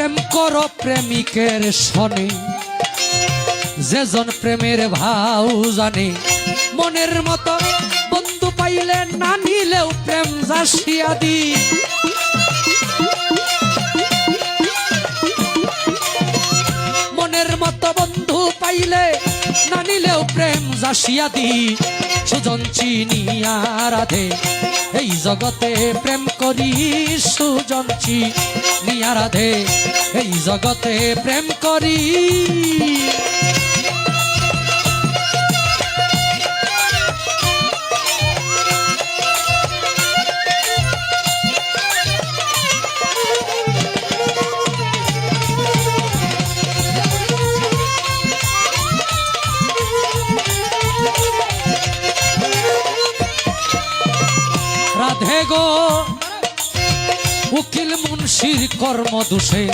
প্রেম করো প্রেমিকের শনে, যেজন প্রেমের ভাও জানে। মনের মতো বন্ধু পাইলে না নিলেও প্রেম জাসিয়া দি। মনের মতো বন্ধু পাইলে না নিলেও প্রেম জাসিয়া দি। সুজন চিনিয়া রাধে এই জগতে প্রেম করি, সুজন চিনিয়া রাধে এই জগতে প্রেম করি। রাধে গো উকিল মুন্সির কর্ম দোষে